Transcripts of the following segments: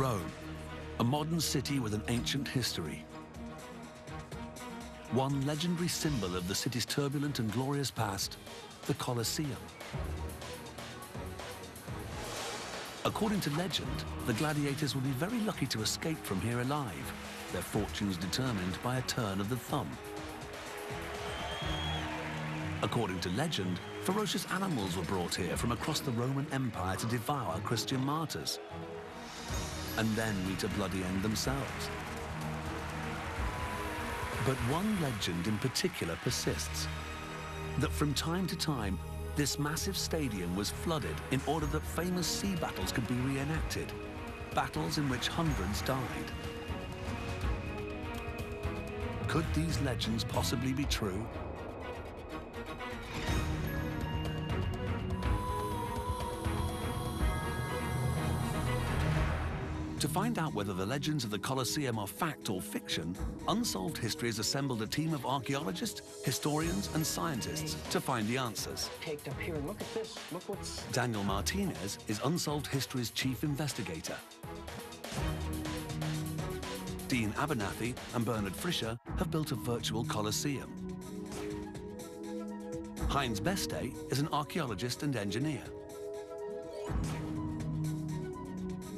Rome, a modern city with an ancient history. One legendary symbol of the city's turbulent and glorious past, the Coloseum. According to legend, the gladiators would be very lucky to escape from here alive, their fortunes determined by a turn of the thumb. According to legend, ferocious animals were brought here from across the Roman Empire to devour Christian martyrs, and then meet a bloody end themselves. But one legend in particular persists, that from time to time, this massive stadium was flooded in order that famous sea battles could be reenacted, battles in which hundreds died. Could these legends possibly be true? To find out whether the legends of the Colosseum are fact or fiction, Unsolved History has assembled a team of archaeologists, historians, and scientists to find the answers. Caked up here, and look at this. Look what's... Daniel Martinez is Unsolved History's chief investigator. Dean Abernathy and Bernard Fischer have built a virtual Colosseum. Heinz Beste is an archaeologist and engineer.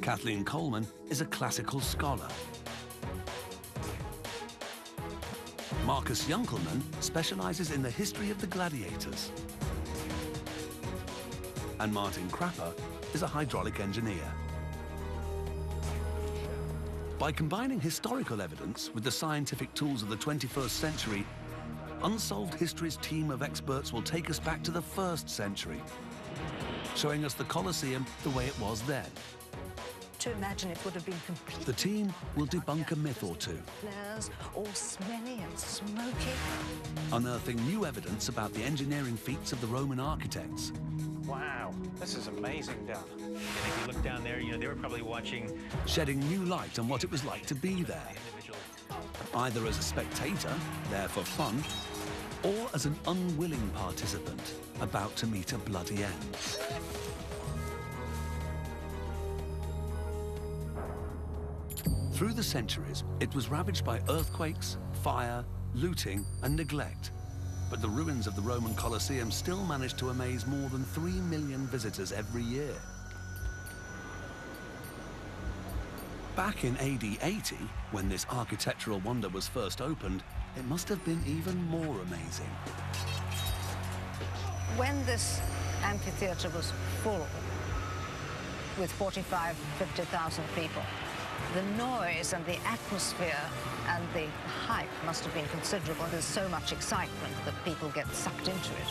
Kathleen Coleman is a classical scholar. Marcus Junkelman specializes in the history of the gladiators. And Martin Krapper is a hydraulic engineer. By combining historical evidence with the scientific tools of the 21st century, Unsolved History's team of experts will take us back to the 1st century, showing us the Colosseum the way it was then. To imagine it would have been completely... The team will debunk a myth or two, Flares, all smelly and smoky. unearthing new evidence about the engineering feats of the Roman architects. Wow, this is amazing, Dad. And if you look down there, you know, they were probably watching... Shedding new light on what it was like to be there, either as a spectator, there for fun, or as an unwilling participant, about to meet a bloody end. Through the centuries, it was ravaged by earthquakes, fire, looting, and neglect. But the ruins of the Roman Colosseum still managed to amaze more than 3 million visitors every year. Back in AD 80, when this architectural wonder was first opened, it must have been even more amazing. When this amphitheater was full, with 45, 50,000 people, the noise and the atmosphere and the hype must have been considerable. There's so much excitement that people get sucked into it.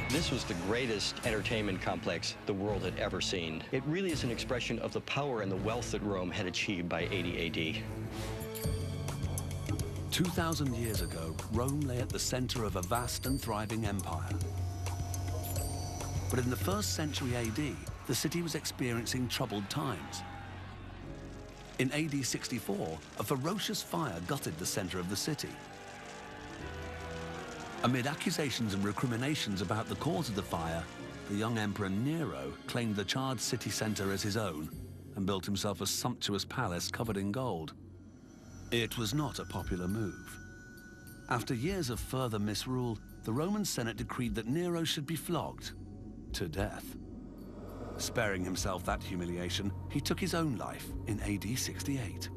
This was the greatest entertainment complex the world had ever seen. It really is an expression of the power and the wealth that Rome had achieved by 80 AD. 2,000 years ago, Rome lay at the center of a vast and thriving empire. But in the 1st century AD, the city was experiencing troubled times. In AD 64, a ferocious fire gutted the center of the city. Amid accusations and recriminations about the cause of the fire, the young Emperor Nero claimed the charred city center as his own and built himself a sumptuous palace covered in gold. It was not a popular move. After years of further misrule, the Roman Senate decreed that Nero should be flogged to death. Sparing himself that humiliation, he took his own life in AD 68.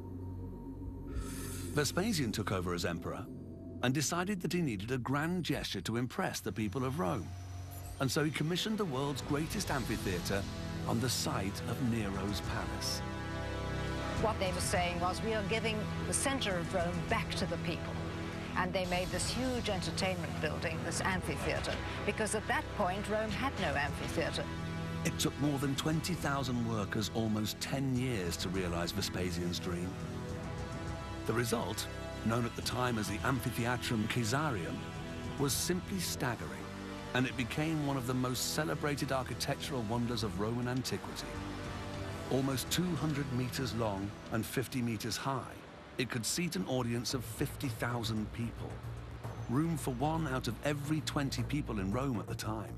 Vespasian took over as emperor and decided that he needed a grand gesture to impress the people of Rome. And so he commissioned the world's greatest amphitheater on the site of Nero's palace. What they were saying was, we are giving the center of Rome back to the people. And they made this huge entertainment building, this amphitheater, because at that point, Rome had no amphitheater. It took more than 20,000 workers almost 10 years to realize Vespasian's dream. The result, known at the time as the Amphitheatrum Caesarium, was simply staggering, and it became one of the most celebrated architectural wonders of Roman antiquity. Almost 200 meters long and 50 meters high, it could seat an audience of 50,000 people, room for 1 out of every 20 people in Rome at the time.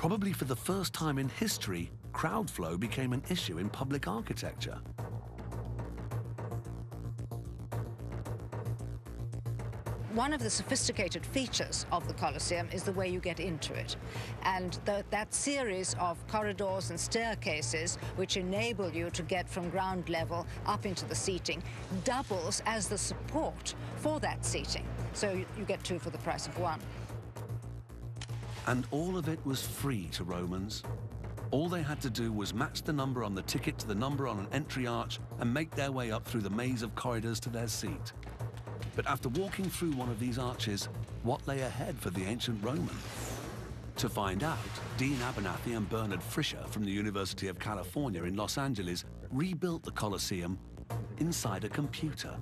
Probably for the first time in history, crowd flow became an issue in public architecture. One of the sophisticated features of the Coliseum is the way you get into it. And that series of corridors and staircases which enable you to get from ground level up into the seating doubles as the support for that seating. So you get two for the price of one. And all of it was free to Romans. All they had to do was match the number on the ticket to the number on an entry arch and make their way up through the maze of corridors to their seat. But after walking through one of these arches, what lay ahead for the ancient Roman? To find out, Dean Abernathy and Bernard Fisher from the University of California in Los Angeles rebuilt the Coliseum inside a computer.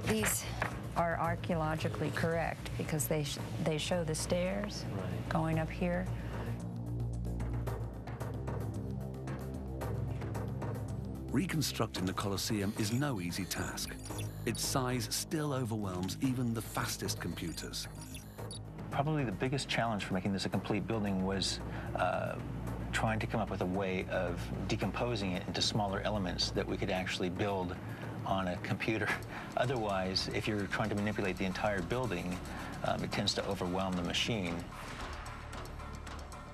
These are archaeologically correct because they show the stairs going up here. Reconstructing the Colosseum is no easy task. Its size still overwhelms even the fastest computers. Probably the biggest challenge for making this a complete building was trying to come up with a way of decomposing it into smaller elements that we could actually build on a computer. Otherwise, if you're trying to manipulate the entire building, it tends to overwhelm the machine.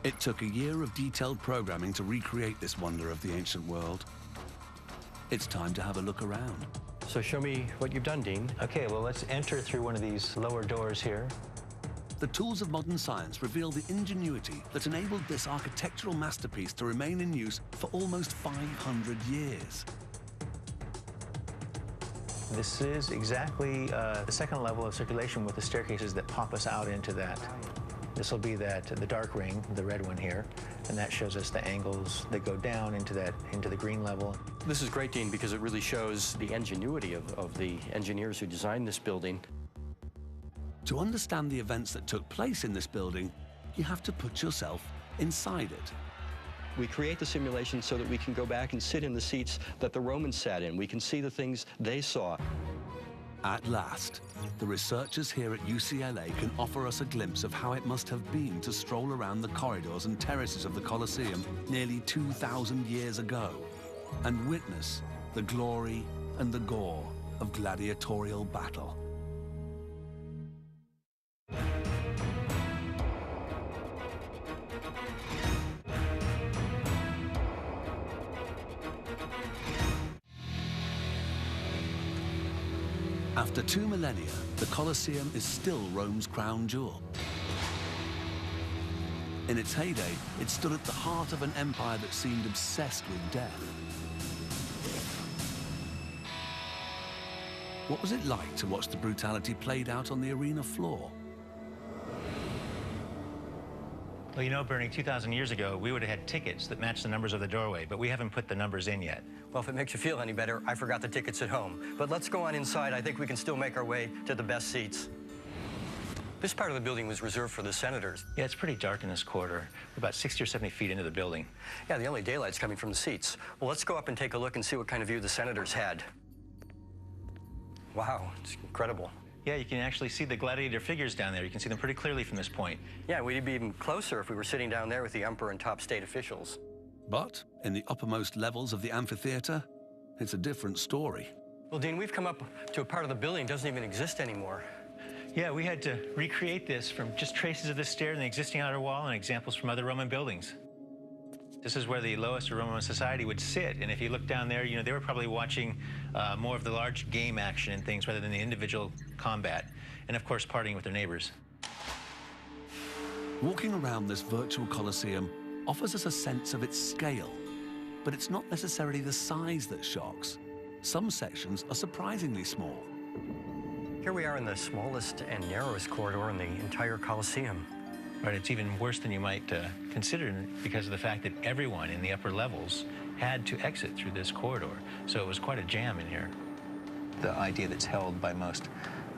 It took a year of detailed programming to recreate this wonder of the ancient world. It's time to have a look around. So show me what you've done, Dean. Okay, well, let's enter through one of these lower doors here. The tools of modern science reveal the ingenuity that enabled this architectural masterpiece to remain in use for almost 500 years. This is exactly the second level of circulation with the staircases that pop us out into that. This will be the dark ring, the red one here, and that shows us the angles that go down into the green level. This is great, Dean, because it really shows the ingenuity of the engineers who designed this building. To understand the events that took place in this building, you have to put yourself inside it. We create the simulation so that we can go back and sit in the seats that the Romans sat in. We can see the things they saw. At last, the researchers here at UCLA can offer us a glimpse of how it must have been to stroll around the corridors and terraces of the Colosseum nearly 2,000 years ago and witness the glory and the gore of gladiatorial battle. After 2 millennia, the Colosseum is still Rome's crown jewel. In its heyday, it stood at the heart of an empire that seemed obsessed with death. What was it like to watch the brutality played out on the arena floor? Well, you know, Bernie, 2,000 years ago, we would have had tickets that matched the numbers of the doorway, but we haven't put the numbers in yet. Well, if it makes you feel any better, I forgot the tickets at home. But let's go on inside. I think we can still make our way to the best seats. This part of the building was reserved for the senators. Yeah, it's pretty dark in this corridor. We're about 60 or 70 feet into the building. Yeah, the only daylight's coming from the seats. Well, let's go up and take a look and see what kind of view the senators had. Wow, it's incredible. Yeah, you can actually see the gladiator figures down there. You can see them pretty clearly from this point. Yeah, we'd be even closer if we were sitting down there with the emperor and top state officials. But in the uppermost levels of the amphitheater, it's a different story. Well, Dean, we've come up to a part of the building that doesn't even exist anymore. Yeah, we had to recreate this from just traces of this stair in the existing outer wall and examples from other Roman buildings. This is where the lowest of Roman society would sit, and if you look down there, you know, they were probably watching more of the large game action and things rather than the individual combat, and of course partying with their neighbors. Walking around this virtual Colosseum offers us a sense of its scale, but it's not necessarily the size that shocks. Some sections are surprisingly small. Here we are in the smallest and narrowest corridor in the entire Coliseum. Right, it's even worse than you might consider because of the fact that everyone in the upper levels had to exit through this corridor. So it was quite a jam in here. The idea that's held by most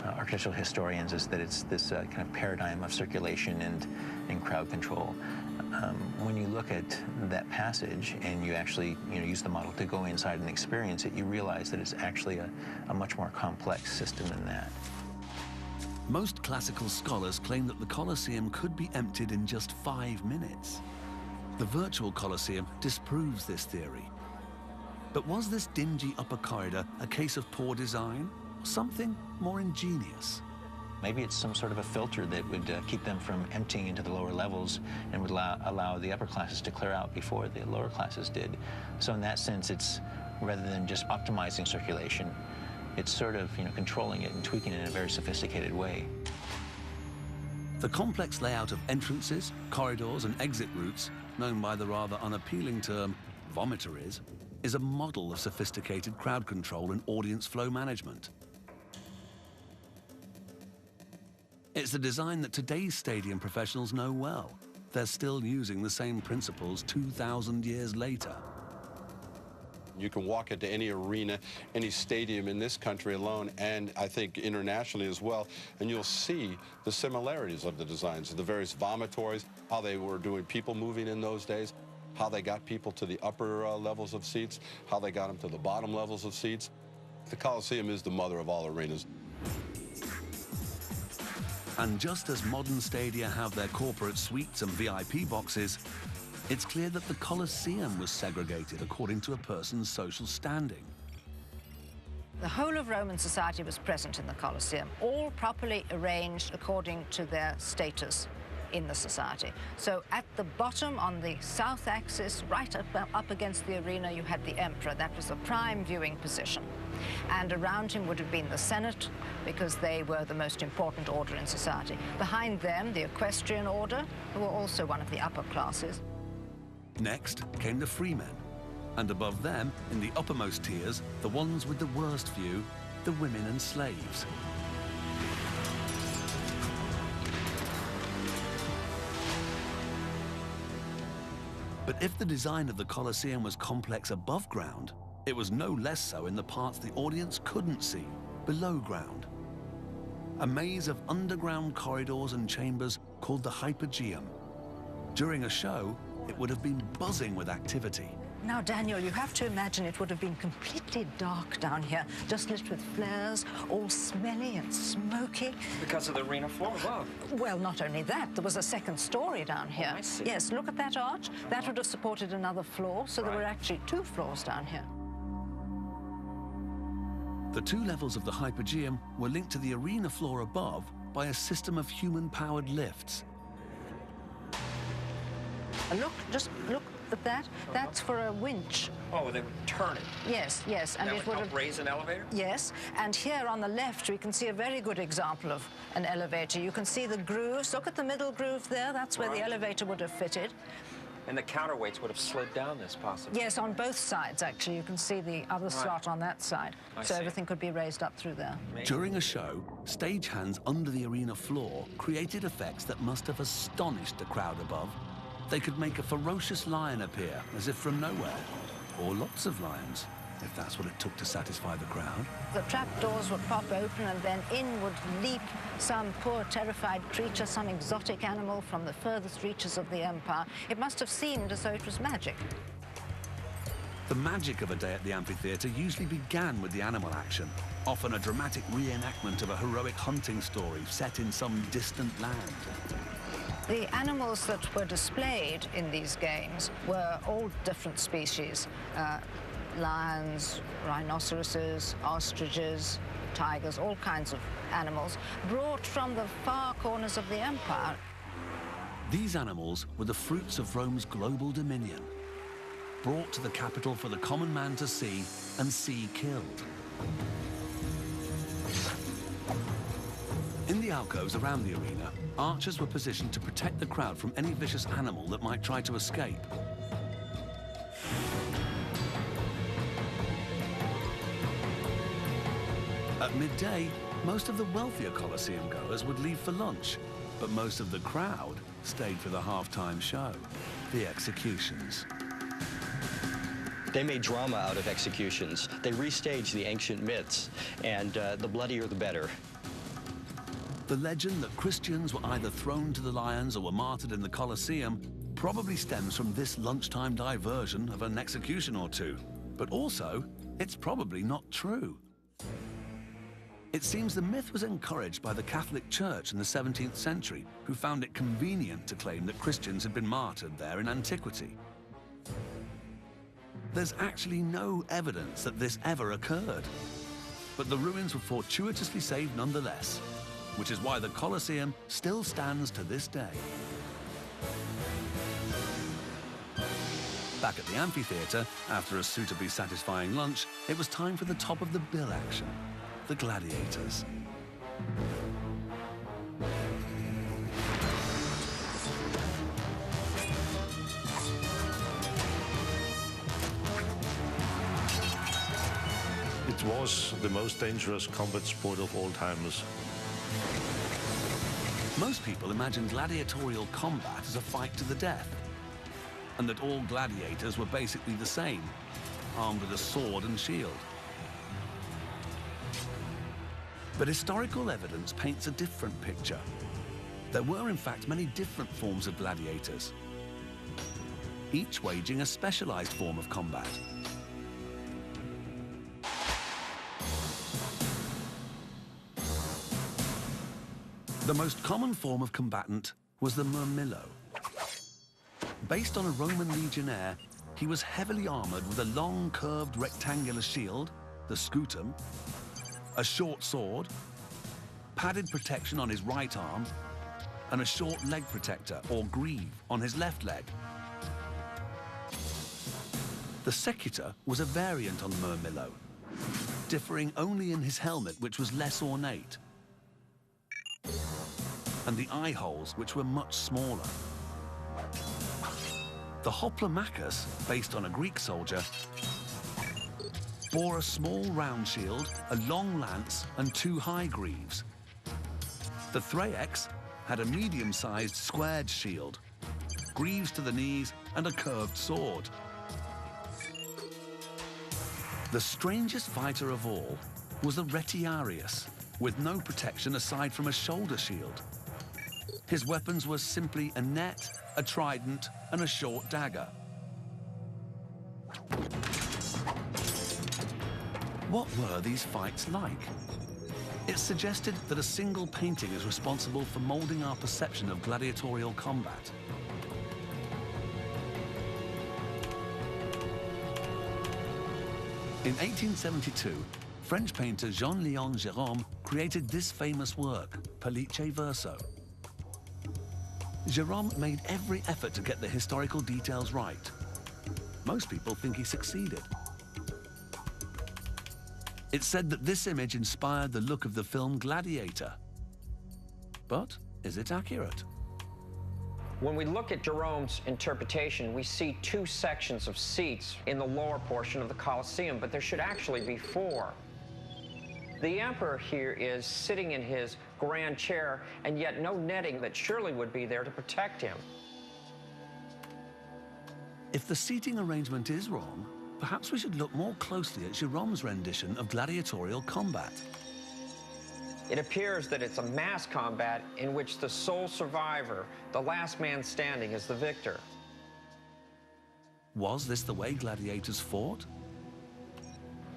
architectural historians is that it's this kind of paradigm of circulation and crowd control. When you look at that passage and you actually use the model to go inside and experience it, you realize that it's actually a much more complex system than that. Most classical scholars claim that the Colosseum could be emptied in just 5 minutes. The virtual Colosseum disproves this theory. But was this dingy upper corridor a case of poor design, or something more ingenious? Maybe it's some sort of a filter that would keep them from emptying into the lower levels and would allow the upper classes to clear out before the lower classes did. So in that sense, it's, rather than just optimizing circulation, it's sort of, controlling it and tweaking it in a very sophisticated way. The complex layout of entrances, corridors, and exit routes, known by the rather unappealing term vomitories, is a model of sophisticated crowd control and audience flow management. It's a design that today's stadium professionals know well. They're still using the same principles 2,000 years later. You can walk into any arena, any stadium in this country alone, and I think internationally as well, and you'll see the similarities of the designs of the various vomitories, how they were doing people moving in those days, how they got people to the upper levels of seats, how they got them to the bottom levels of seats. The Coliseum is the mother of all arenas. And just as modern stadia have their corporate suites and VIP boxes, it's clear that the Colosseum was segregated according to a person's social standing. The whole of Roman society was present in the Colosseum, all properly arranged according to their status in the society. So at the bottom on the south axis, right up against the arena, you had the emperor. That was a prime viewing position. And around him would have been the Senate, because they were the most important order in society. Behind them, the equestrian order, who were also one of the upper classes. Next came the freemen, and above them, in the uppermost tiers, the ones with the worst view, the women and slaves. But if the design of the Colosseum was complex above ground, it was no less so in the parts the audience couldn't see, below ground. A maze of underground corridors and chambers called the Hypogeum. During a show, it would have been buzzing with activity. Now, Daniel, you have to imagine it would have been completely dark down here, just lit with flares, all smelly and smoky. Because of the arena floor above. Well, not only that, there was a second story down here. Oh, I see. Yes, look at that arch. That would have supported another floor, so there were actually 2 floors down here. The 2 levels of the Hypogeum were linked to the arena floor above by a system of human-powered lifts. Look, just look at that. That's for a winch. Oh, they would turn it. Yes, yes. And that would help raise an elevator? Yes, and here on the left we can see a very good example of an elevator. You can see the grooves. Look at the middle groove there. That's where the elevator would have fitted. And the counterweights would have slid down this, possibly? Yes, on both sides, actually. You can see the other slot on that side. So everything could be raised up through there. During a show, stagehands under the arena floor created effects that must have astonished the crowd above. They could make a ferocious lion appear, as if from nowhere, or lots of lions, if that's what it took to satisfy the crowd. The trapdoors would pop open, and then in would leap some poor, terrified creature, some exotic animal from the furthest reaches of the empire. It must have seemed as though it was magic. The magic of a day at the amphitheatre usually began with the animal action, often a dramatic reenactment of a heroic hunting story set in some distant land. The animals that were displayed in these games were all different species. Lions, rhinoceroses, ostriches, tigers, all kinds of animals, brought from the far corners of the empire. These animals were the fruits of Rome's global dominion, brought to the capital for the common man to see and see killed. In the alcoves around the arena, archers were positioned to protect the crowd from any vicious animal that might try to escape. At midday, most of the wealthier Colosseum goers would leave for lunch, but most of the crowd stayed for the halftime show, the executions. They made drama out of executions. They restaged the ancient myths, and the bloodier the better. The legend that Christians were either thrown to the lions or were martyred in the Colosseum probably stems from this lunchtime diversion of an execution or two. But also, it's probably not true. It seems the myth was encouraged by the Catholic Church in the 17th century, who found it convenient to claim that Christians had been martyred there in antiquity. There's actually no evidence that this ever occurred, but the ruins were fortuitously saved nonetheless, which is why the Coliseum still stands to this day. Back at the amphitheater, after a suitably satisfying lunch, it was time for the top of the bill action, the gladiators. It was the most dangerous combat sport of all timers. Most people imagine gladiatorial combat as a fight to the death, and that all gladiators were basically the same, armed with a sword and shield. But historical evidence paints a different picture. There were, in fact, many different forms of gladiators, each waging a specialized form of combat. The most common form of combatant was the murmillo. Based on a Roman legionnaire, he was heavily armored with a long, curved rectangular shield, the scutum, a short sword, padded protection on his right arm, and a short leg protector, or greave, on his left leg. The secutor was a variant on the murmillo, differing only in his helmet, which was less ornate, and the eye holes, which were much smaller. The hoplomachus, based on a Greek soldier, bore a small round shield, a long lance, and 2 high greaves. The thraex had a medium-sized squared shield, greaves to the knees, and a curved sword. The strangest fighter of all was the retiarius, with no protection aside from a shoulder shield. His weapons were simply a net, a trident, and a short dagger. What were these fights like? It suggested that a single painting is responsible for molding our perception of gladiatorial combat. In 1872, French painter Jean-Léon Gérôme created this famous work, Pellice Verso. Gérôme made every effort to get the historical details right. Most people think he succeeded. It's said that this image inspired the look of the film Gladiator. But is it accurate? When we look at Gérôme's interpretation, we see 2 sections of seats in the lower portion of the Coliseum, but there should actually be 4. The emperor here is sitting in his grand chair, and yet no netting that surely would be there to protect him. If the seating arrangement is wrong, perhaps we should look more closely at Gérôme's rendition of gladiatorial combat. It appears that it's a mass combat in which the sole survivor, the last man standing, is the victor. Was this the way gladiators fought?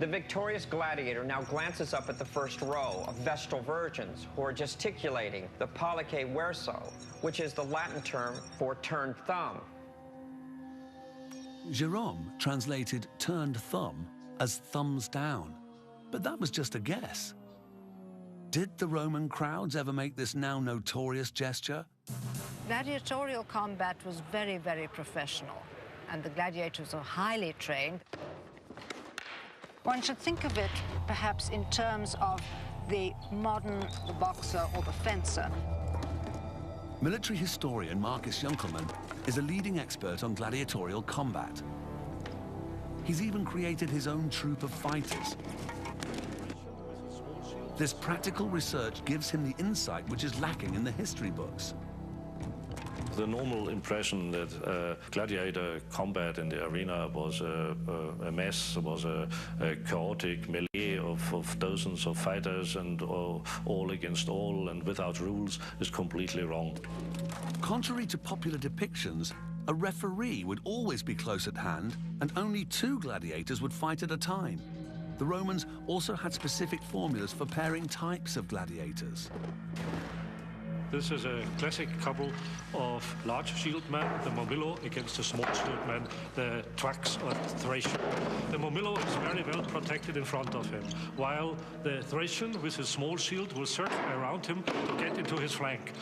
The victorious gladiator now glances up at the first row of Vestal virgins who are gesticulating the pollice verso, which is the Latin term for turned thumb. Gérôme translated turned thumb as thumbs down, but that was just a guess. Did the Roman crowds ever make this now notorious gesture? Gladiatorial combat was very, very professional, and the gladiators were highly trained. One should think of it perhaps in terms of the boxer or the fencer. Military historian Marcus Junkelmann is a leading expert on gladiatorial combat. He's even created his own troupe of fighters. This practical research gives him the insight which is lacking in the history books. The normal impression that gladiator combat in the arena was a mess, was a chaotic melee of dozens of fighters and all against all and without rules is completely wrong. Contrary to popular depictions, a referee would always be close at hand and only 2 gladiators would fight at a time. The Romans also had specific formulas for pairing types of gladiators. This is a classic couple of large shield men, the Momillo against the small shield men, the Trax or Thracian. The Momillo is very well protected in front of him, while the Thracian with his small shield will circle around him to get into his flank.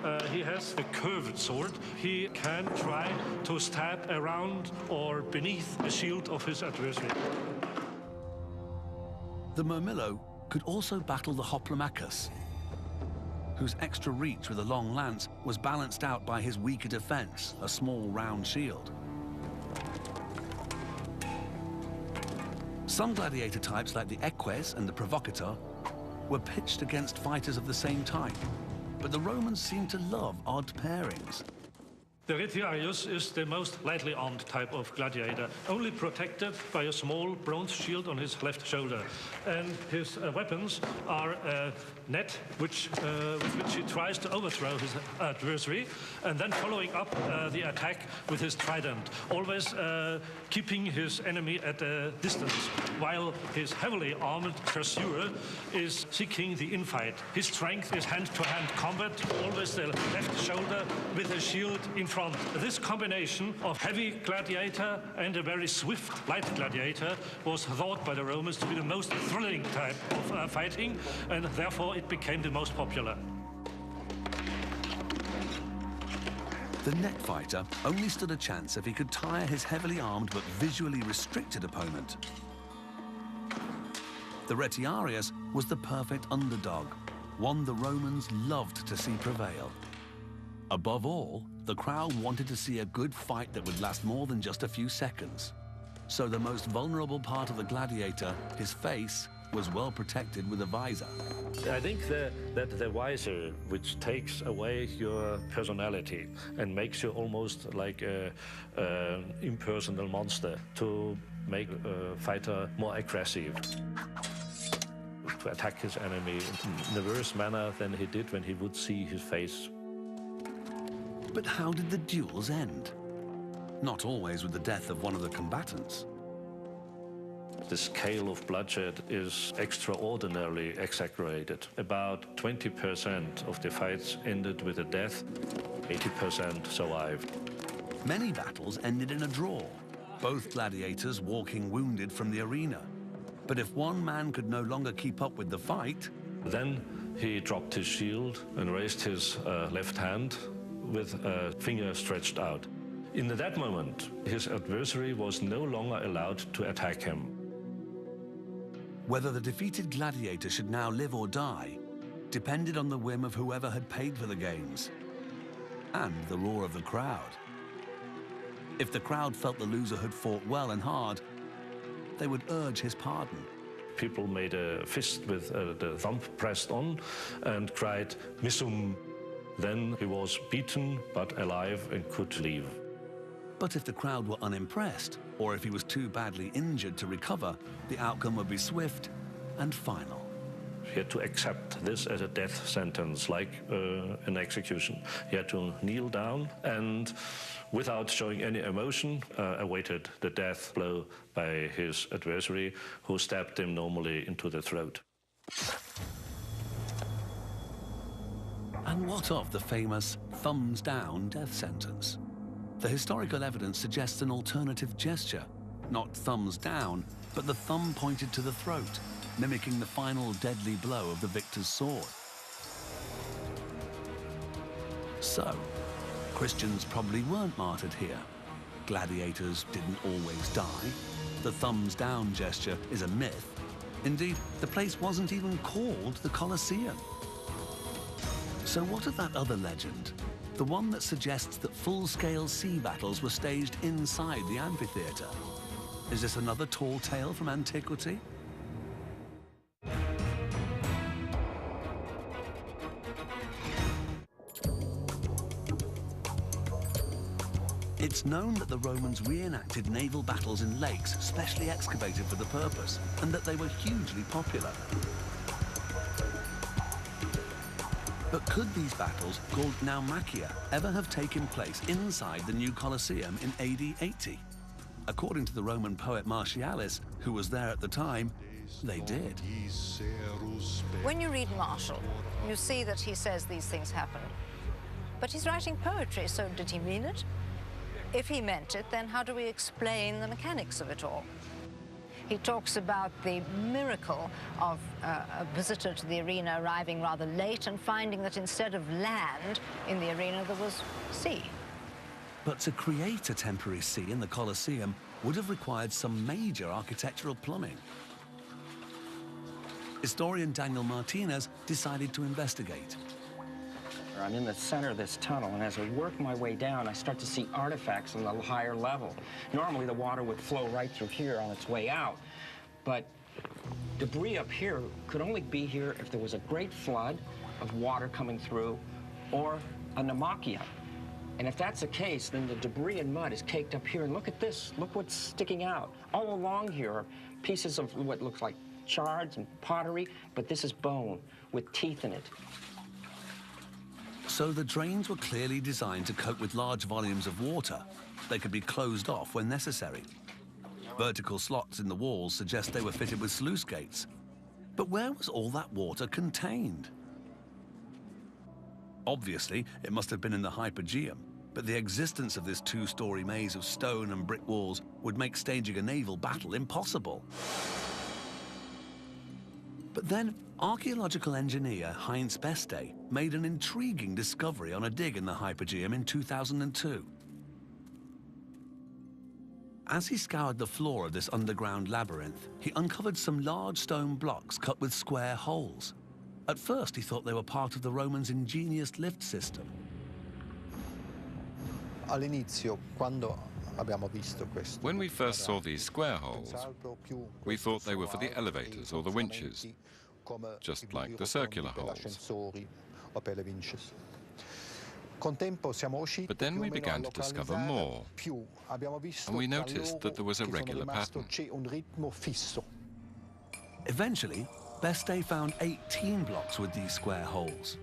And he has a curved sword. He can try to stab around or beneath the shield of his adversary. The Momillo could also battle the Hoplomachus, whose extra reach with a long lance was balanced out by his weaker defense, a small round shield. Some gladiator types, like the Eques and the Provocator, were pitched against fighters of the same type, but the Romans seemed to love odd pairings. The Retiarius is the most lightly armed type of gladiator, only protected by a small bronze shield on his left shoulder. And his weapons are a net with which he tries to overthrow his adversary, and then following up the attack with his trident, always keeping his enemy at a distance, while his heavily armored pursuer is seeking the infight. His strength is hand-to-hand combat, always the left shoulder with a shield in front. This combination of heavy gladiator and a very swift light gladiator was thought by the Romans to be the most thrilling type of fighting, and therefore it became the most popular. The net fighter only stood a chance if he could tire his heavily armed but visually restricted opponent. The Retiarius was the perfect underdog, one the Romans loved to see prevail. Above all, the crowd wanted to see a good fight that would last more than just a few seconds. So the most vulnerable part of the gladiator, his face, was well protected with a visor. I think that the visor, which takes away your personality and makes you almost like an impersonal monster, to make a fighter more aggressive, to attack his enemy in a worse manner than he did when he would see his face. But how did the duels end? Not always with the death of one of the combatants. The scale of bloodshed is extraordinarily exaggerated. About 20% of the fights ended with a death, 80% survived. Many battles ended in a draw, both gladiators walking wounded from the arena. But if one man could no longer keep up with the fight... Then he dropped his shield and raised his left hand with a finger stretched out. In that moment, his adversary was no longer allowed to attack him. Whether the defeated gladiator should now live or die depended on the whim of whoever had paid for the games and the roar of the crowd. If the crowd felt the loser had fought well and hard, they would urge his pardon. People made a fist with the thumb pressed on and cried, "Missum." Then he was beaten but alive and could leave. But if the crowd were unimpressed, or if he was too badly injured to recover, the outcome would be swift and final. He had to accept this as a death sentence, like an execution. He had to kneel down and, without showing any emotion, awaited the death blow by his adversary, who stabbed him normally into the throat. And what of the famous thumbs down death sentence? The historical evidence suggests an alternative gesture, not thumbs down, but the thumb pointed to the throat, mimicking the final deadly blow of the victor's sword. So, Christians probably weren't martyred here. Gladiators didn't always die. The thumbs down gesture is a myth. Indeed, the place wasn't even called the Coloseum. So what of that other legend? The one that suggests that full-scale sea battles were staged inside the amphitheater. Is this another tall tale from antiquity? It's known that the Romans reenacted naval battles in lakes specially excavated for the purpose, and that they were hugely popular. But could these battles, called Naumachia, ever have taken place inside the new Coliseum in AD 80? according to the Roman poet Martialis, who was there at the time, they did. When you read Martial, you see that he says these things happened. But he's writing poetry, so did he mean it? If he meant it, then how do we explain the mechanics of it all? He talks about the miracle of a visitor to the arena arriving rather late and finding that instead of land in the arena, there was sea. But to create a temporary sea in the Coliseum would have required some major architectural plumbing. Historian Daniel Martinez decided to investigate. I'm in the center of this tunnel, and as I work my way down, I start to see artifacts on the higher level. Normally, the water would flow right through here on its way out, but debris up here could only be here if there was a great flood of water coming through or a namakaia. And if that's the case, then the debris and mud is caked up here. And look at this. Look what's sticking out. All along here are pieces of what looks like shards and pottery, but this is bone with teeth in it. So the drains were clearly designed to cope with large volumes of water. They could be closed off when necessary. Vertical slots in the walls suggest they were fitted with sluice gates. But where was all that water contained? Obviously, it must have been in the Hypogeum, but the existence of this two-story maze of stone and brick walls would make staging a naval battle impossible. But then, archaeological engineer Heinz Beste made an intriguing discovery on a dig in the Hypogeum in 2002. As he scoured the floor of this underground labyrinth, he uncovered some large stone blocks cut with square holes. At first, he thought they were part of the Romans' ingenious lift system. When we first saw these square holes, we thought they were for the elevators or the winches, just like the circular holes. But then we began to discover more, and we noticed that there was a regular pattern. Eventually, Beste found 18 blocks with these square holes.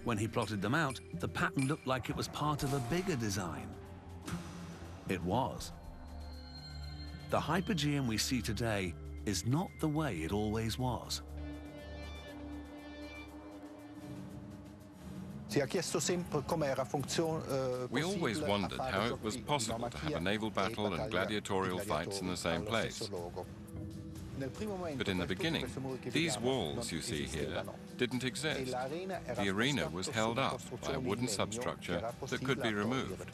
When he plotted them out, the pattern looked like it was part of a bigger design. It was. The Hypogeum we see today is not the way it always was. We always wondered how it was possible to have a naval battle and gladiatorial fights in the same place. But in the beginning, these walls you see here didn't exist. The arena was held up by a wooden substructure that could be removed.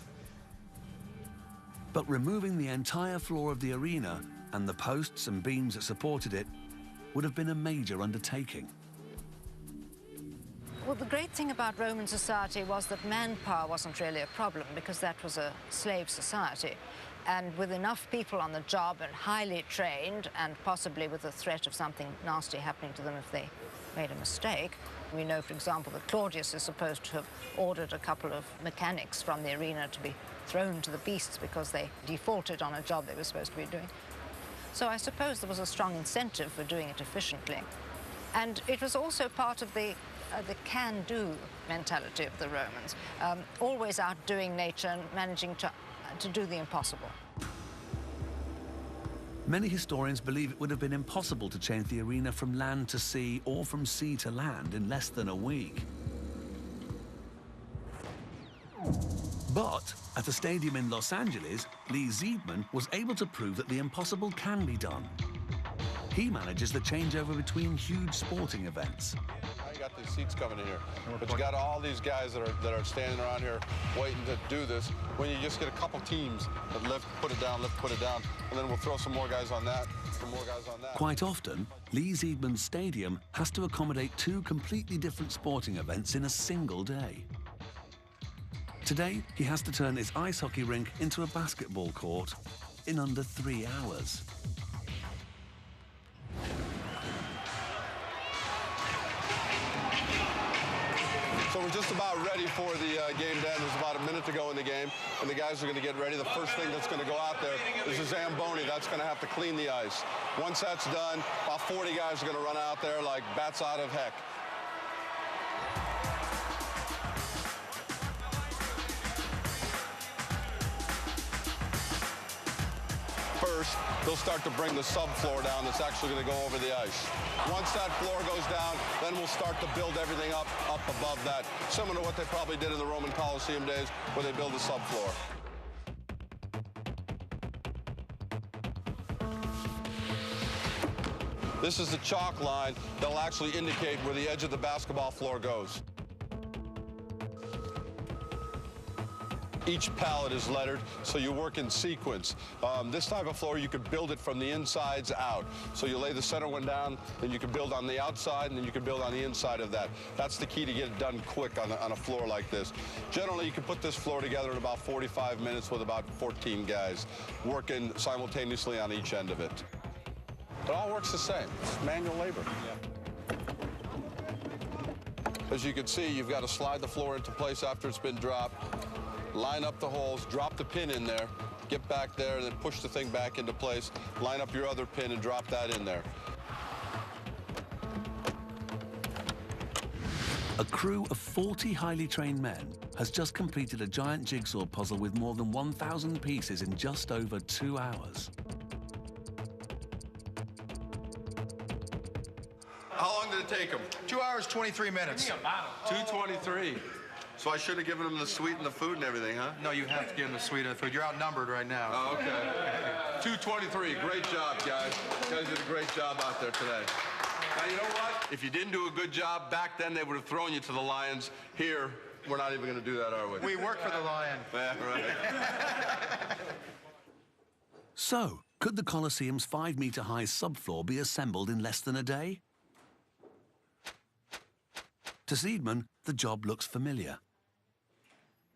But removing the entire floor of the arena and the posts and beams that supported it would have been a major undertaking. Well, the great thing about Roman society was that manpower wasn't really a problem because that was a slave society. And with enough people on the job and highly trained, and possibly with the threat of something nasty happening to them if they made a mistake. We know, for example, that Claudius is supposed to have ordered a couple of mechanics from the arena to be thrown to the beasts because they defaulted on a job they were supposed to be doing. So I suppose there was a strong incentive for doing it efficiently. And it was also part of the can-do mentality of the Romans, always outdoing nature and managing to do the impossible. Many historians believe it would have been impossible to change the arena from land to sea or from sea to land in less than a week. But at a stadium in Los Angeles, Lee Zeidman was able to prove that the impossible can be done. He manages the changeover between huge sporting events. You got these seats coming in here, but you got all these guys that are standing around here waiting to do this. When you just get a couple teams that lift, put it down, and then we'll throw some more guys on that, some more guys on that. Quite often, Lee Zeidman's stadium has to accommodate two completely different sporting events in a single day. Today, he has to turn his ice hockey rink into a basketball court in under 3 hours. So we're just about ready for the game to end. There's about a minute to go in the game, and the guys are going to get ready. The first thing that's going to go out there is a Zamboni. That's going to have to clean the ice. Once that's done, about 40 guys are going to run out there like bats out of heck. first, they'll start to bring the subfloor down that's actually going to go over the ice. Once that floor goes down, then we'll start to build everything up above that, similar to what they probably did in the Roman Coliseum days, where they build the subfloor. This is the chalk line that'll actually indicate where the edge of the basketball floor goes. Each pallet is lettered, so you work in sequence. This type of floor, you could build it from the insides out. So you lay the center one down, then you can build on the outside, and then you can build on the inside of that. That's the key to get it done quick on a floor like this. Generally, you can put this floor together in about 45 minutes with about 14 guys working simultaneously on each end of it. It all works the same. It's manual labor. As you can see, you've got to slide the floor into place after it's been dropped, line up the holes, drop the pin in there, get back there, and then push the thing back into place, line up your other pin and drop that in there. A crew of 40 highly trained men has just completed a giant jigsaw puzzle with more than 1,000 pieces in just over 2 hours. How long did it take them? 2 hours, 23 minutes. 2:23. So I should have given them the sweet and the food and everything, huh? No, you have to give them the sweet and the food. You're outnumbered right now. Oh, okay. 2:23. Great job, guys. You guys did a great job out there today. Now, you know what? If you didn't do a good job back then, they would have thrown you to the lions. Here, we're not even going to do that, are we? We work for the lion. Yeah, right. So, could the Coliseum's 5-meter-high subfloor be assembled in less than a day? To Seidman, the job looks familiar.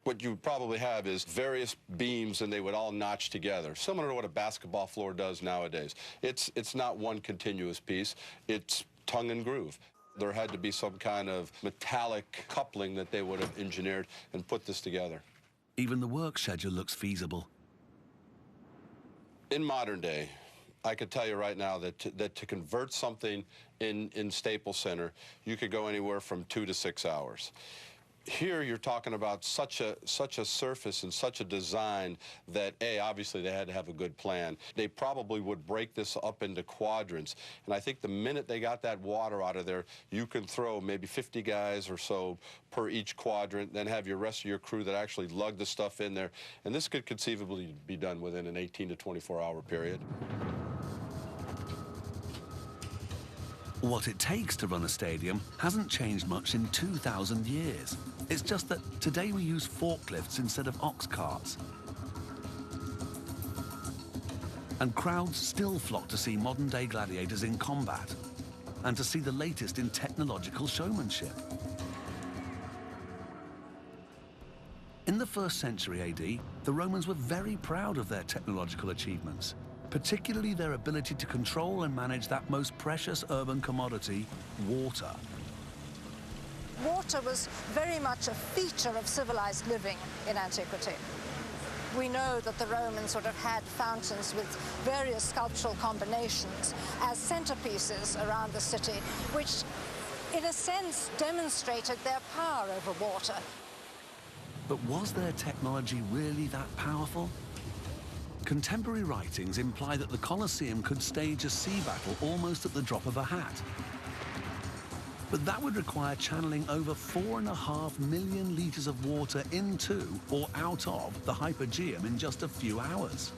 What you would probably have is various beams, and they would all notch together, similar to what a basketball floor does nowadays. It's not one continuous piece. It's tongue and groove. There had to be some kind of metallic coupling that they would have engineered and put this together. Even the work schedule looks feasible. In modern day, I could tell you right now that to convert something in Staples Center, you could go anywhere from 2 to 6 hours. Here, you're talking about such a surface and such a design that, obviously they had to have a good plan. They probably would break this up into quadrants. And I think the minute they got that water out of there, you can throw maybe 50 guys or so per each quadrant, then have your rest of your crew that actually lug the stuff in there. And this could conceivably be done within an 18 to 24-hour period. What it takes to run a stadium hasn't changed much in 2,000 years. It's just that today we use forklifts instead of ox carts. And crowds still flock to see modern-day gladiators in combat and to see the latest in technological showmanship. In the 1st century AD, the Romans were very proud of their technological achievements, particularly their ability to control and manage that most precious urban commodity, water. Water was very much a feature of civilized living in antiquity. We know that the Romans sort of had fountains with various sculptural combinations as centerpieces around the city, which in a sense demonstrated their power over water. But was their technology really that powerful? Contemporary writings imply that the Colosseum could stage a sea battle almost at the drop of a hat. But that would require channeling over 4.5 million litres of water into or out of the Hypogeum in just a few hours.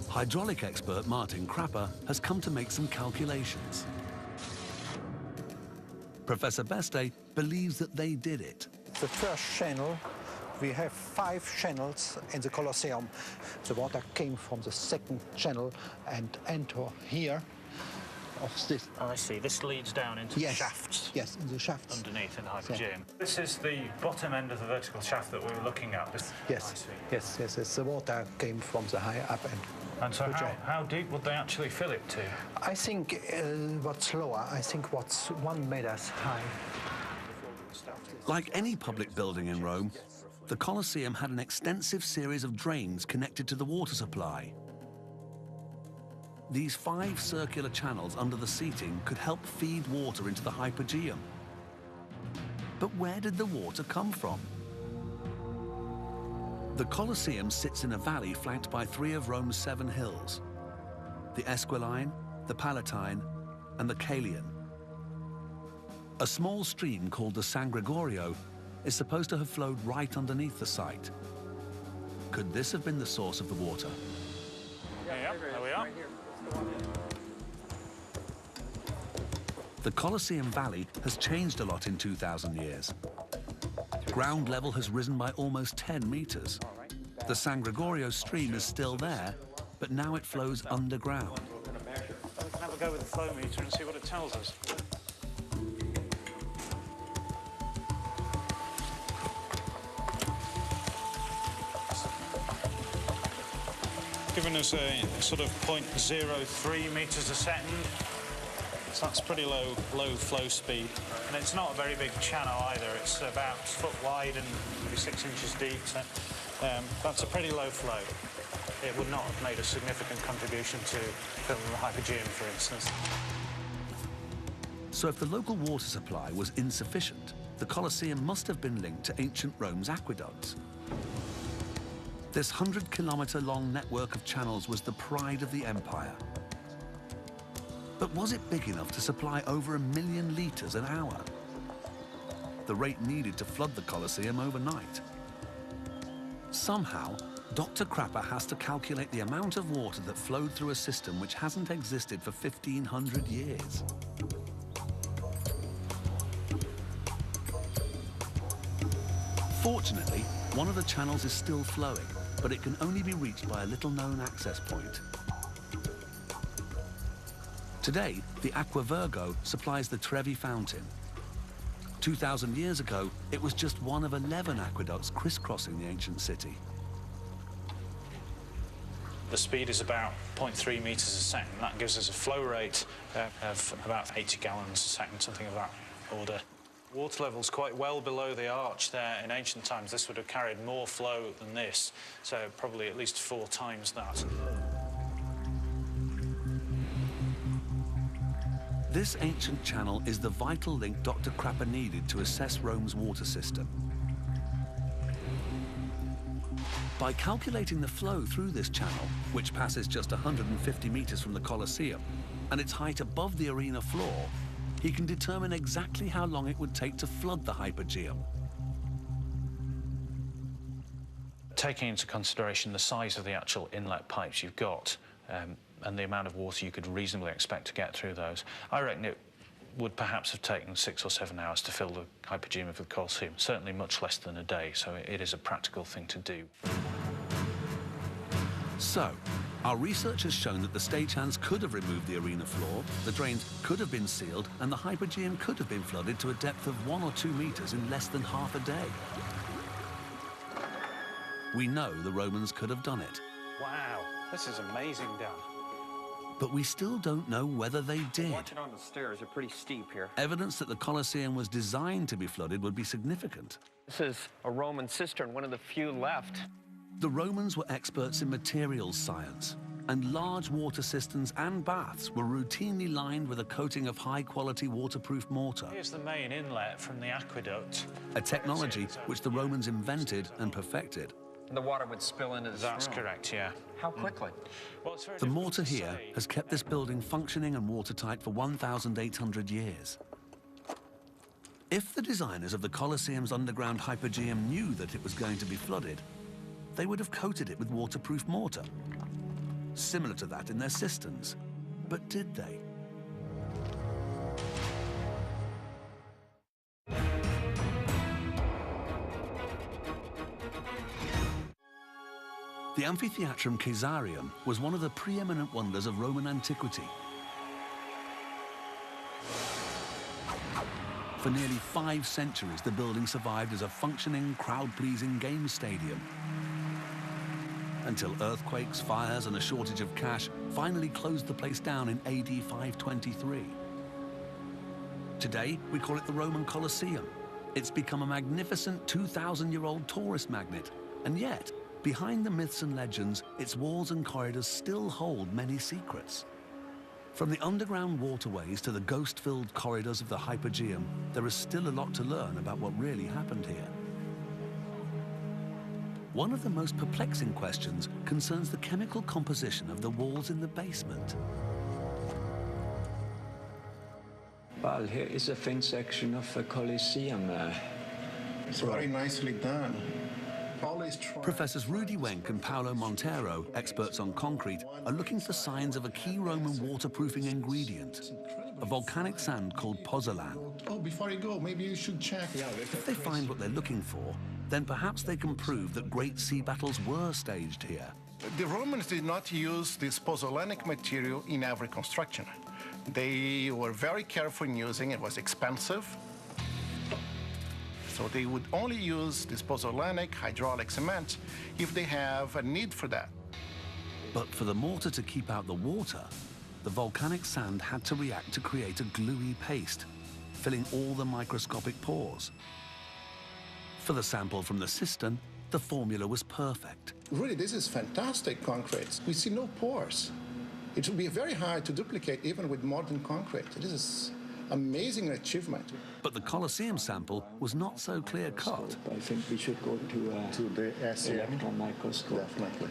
Hydraulic expert Martin Krapper has come to make some calculations. Professor Beste believes that they did it. The first channel, we have 5 channels in the Colosseum. The water came from the 2nd channel and enter here of this. Oh, I see. This leads down into the shafts. Yes, in the shafts. Underneath in the Hypogeum. Yeah. This is the bottom end of the vertical shaft that we were looking at. Yes, yes. The water came from the high up end. And so how deep would they actually fill it to? I think what's lower, I think what's 1 meter high. Like any public building in Rome, the Colosseum had an extensive series of drains connected to the water supply. These 5 circular channels under the seating could help feed water into the Hypogeum. But where did the water come from? The Coloseum sits in a valley flanked by 3 of Rome's 7 hills: the Esquiline, the Palatine, and the Caelian. A small stream called the San Gregorio is supposed to have flowed right underneath the site. Could this have been the source of the water? Yeah, there we are. The Coloseum Valley has changed a lot in 2,000 years. Ground level has risen by almost 10 meters. The San Gregorio stream is still there, but now it flows underground. We can have a go with the flow meter and see what it tells us. Giving us a sort of 0.03 meters a second. So that's pretty low flow speed. And it's not a very big channel either. It's about a foot wide and maybe 6 inches deep. So that's a pretty low flow. It would not have made a significant contribution to filling the Hypogeum, for instance. So if the local water supply was insufficient, the Colosseum must have been linked to ancient Rome's aqueducts. This 100-kilometer-long network of channels was the pride of the empire. But was it big enough to supply over 1 million litres an hour? The rate needed to flood the Colosseum overnight. Somehow, Dr. Crapper has to calculate the amount of water that flowed through a system which hasn't existed for 1,500 years. Fortunately, one of the channels is still flowing, but it can only be reached by a little-known access point. Today, the Aqua Virgo supplies the Trevi fountain. 2,000 years ago, it was just one of 11 aqueducts crisscrossing the ancient city. The speed is about 0.3 meters a second. That gives us a flow rate of about 80 gallons a second, something of that order. Water level's quite well below the arch there. In ancient times, this would have carried more flow than this, so probably at least 4 times that. This ancient channel is the vital link Dr. Crapper needed to assess Rome's water system. By calculating the flow through this channel, which passes just 150 meters from the Colosseum, and its height above the arena floor, he can determine exactly how long it would take to flood the Hypogeum. Taking into consideration the size of the actual inlet pipes you've got, and the amount of water you could reasonably expect to get through those, I reckon it would perhaps have taken 6 or 7 hours to fill the Hypogeum of the Coliseum, certainly much less than a day, so it is a practical thing to do. So, our research has shown that the stagehands could have removed the arena floor, the drains could have been sealed, and the Hypogeum could have been flooded to a depth of 1 or 2 meters in less than half a day. We know the Romans could have done it. Wow, this is amazing, Dan. But we still don't know whether they did. Watching on the stairs, they're pretty steep here. Evidence that the Colosseum was designed to be flooded would be significant. This is a Roman cistern, one of the few left. The Romans were experts in materials science, and large water cisterns and baths were routinely lined with a coating of high-quality waterproof mortar. Here's the main inlet from the aqueduct. A technology which the Romans invented and perfected. The water would spill into this That's room. correct, yeah. How quickly? Well, it's very The difficult mortar to here say. has kept this building functioning and watertight for 1,800 years. If the designers of the Colosseum's underground Hypogeum knew that it was going to be flooded, they would have coated it with waterproof mortar, similar to that in their cisterns. But did they? The Amphitheatrum Caesarium was one of the preeminent wonders of Roman antiquity. For nearly 5 centuries, the building survived as a functioning, crowd-pleasing game stadium. Until earthquakes, fires, and a shortage of cash finally closed the place down in AD 523. Today, we call it the Roman Coliseum. It's become a magnificent 2,000-year-old tourist magnet, and yet, behind the myths and legends, its walls and corridors still hold many secrets. From the underground waterways to the ghost-filled corridors of the Hypogeum, there is still a lot to learn about what really happened here. One of the most perplexing questions concerns the chemical composition of the walls in the basement. Well, here is a thin section of the Coloseum. It's very nicely done. Professors Rudy Wenck and Paolo Montero, experts on concrete, are looking for signs of a key Roman waterproofing ingredient, a volcanic sand called pozzolan. Oh, before you go, maybe you should check. If they find what they're looking for, then perhaps they can prove that great sea battles were staged here. The Romans did not use this pozzolanic material in every construction. They were very careful in using it. It was expensive. So they would only use this pozzolanic hydraulic cement if they have a need for that. But for the mortar to keep out the water, the volcanic sand had to react to create a gluey paste, filling all the microscopic pores. For the sample from the cistern, the formula was perfect. Really, this is fantastic concrete. We see no pores. It will be very hard to duplicate even with modern concrete. This is amazing achievement. But the Coliseum sample was not so clear-cut. I think we should go to the electron microscope. Definitely.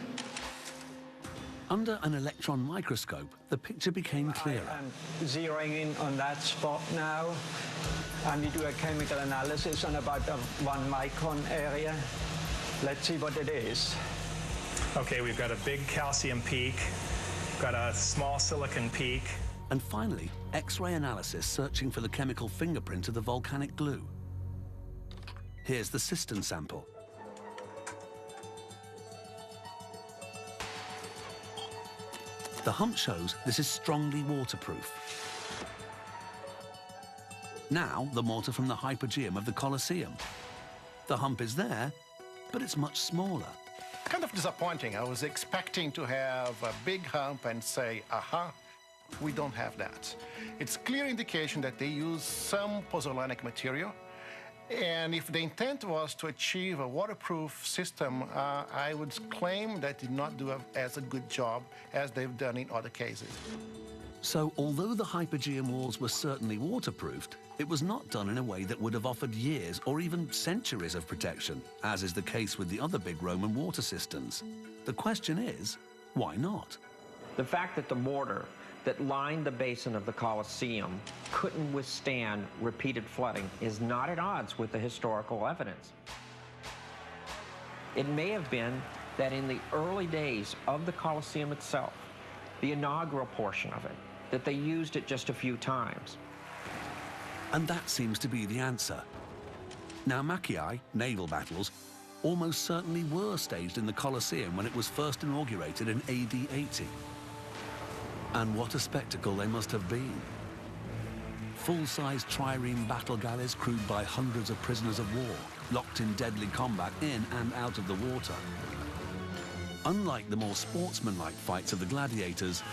Under an electron microscope, the picture became clearer. I'm zeroing in on that spot now, and we do a chemical analysis on about a 1 micron area. Let's see what it is. Okay, we've got a big calcium peak, got a small silicon peak. And finally, X-ray analysis searching for the chemical fingerprint of the volcanic glue. Here's the cistern sample. The hump shows this is strongly waterproof. Now, the mortar from the hypogeum of the Coliseum. The hump is there, but it's much smaller. Kind of disappointing. I was expecting to have a big hump and say, aha, we don't have that. It's clear indication that they use some pozzolanic material. And if the intent was to achieve a waterproof system, I would claim that did not do as a good job as they've done in other cases. So, although the hypogeum walls were certainly waterproofed, it was not done in a way that would have offered years or even centuries of protection, as is the case with the other big Roman water cisterns. The question is, why not? The fact that the mortar that lined the basin of the Coliseum couldn't withstand repeated flooding is not at odds with the historical evidence. It may have been that in the early days of the Coliseum itself, the inaugural portion of it, that they used it just a few times. And that seems to be the answer. Now, Machiae, naval battles, almost certainly were staged in the Coliseum when it was first inaugurated in AD 80. And what a spectacle they must have been. Full-size trireme battle galleys crewed by hundreds of prisoners of war, locked in deadly combat in and out of the water. Unlike the more sportsmanlike fights of the gladiators,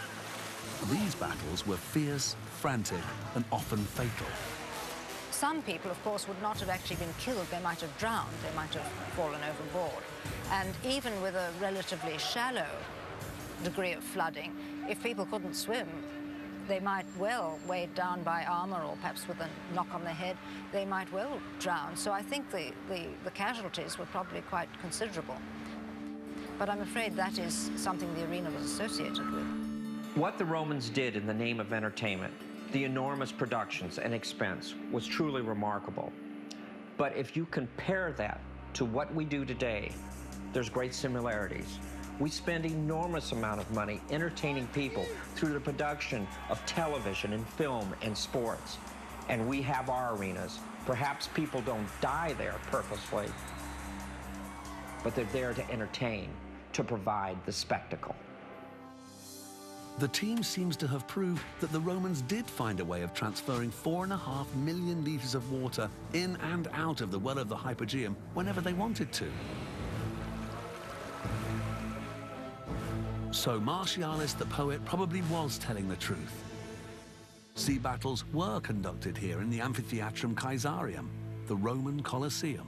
these battles were fierce, frantic, and often fatal. Some people, of course, would not have actually been killed. They might have drowned. They might have fallen overboard. And even with a relatively shallow degree of flooding, if people couldn't swim, they might well, weighed down by armor or perhaps with a knock on the head, they might well drown. So I think the casualties were probably quite considerable. But I'm afraid that is something the arena was associated with. What the Romans did in the name of entertainment, the enormous productions and expense, was truly remarkable. But if you compare that to what we do today, there's great similarities. We spend enormous amount of money entertaining people through the production of television and film and sports. And we have our arenas. Perhaps people don't die there purposely, but they're there to entertain, to provide the spectacle. The team seems to have proved that the Romans did find a way of transferring 4.5 million litres of water in and out of the well of the hypogeum whenever they wanted to. So Martialis the poet probably was telling the truth. Sea battles were conducted here in the Amphitheatrum Caesarium, the Roman Coliseum.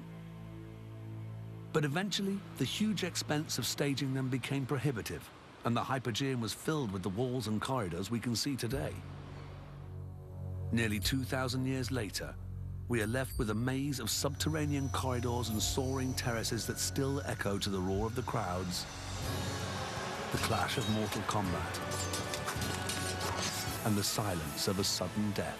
But eventually, the huge expense of staging them became prohibitive, and the hypogeum was filled with the walls and corridors we can see today. Nearly 2,000 years later, we are left with a maze of subterranean corridors and soaring terraces that still echo to the roar of the crowds, the clash of mortal combat, and the silence of a sudden death.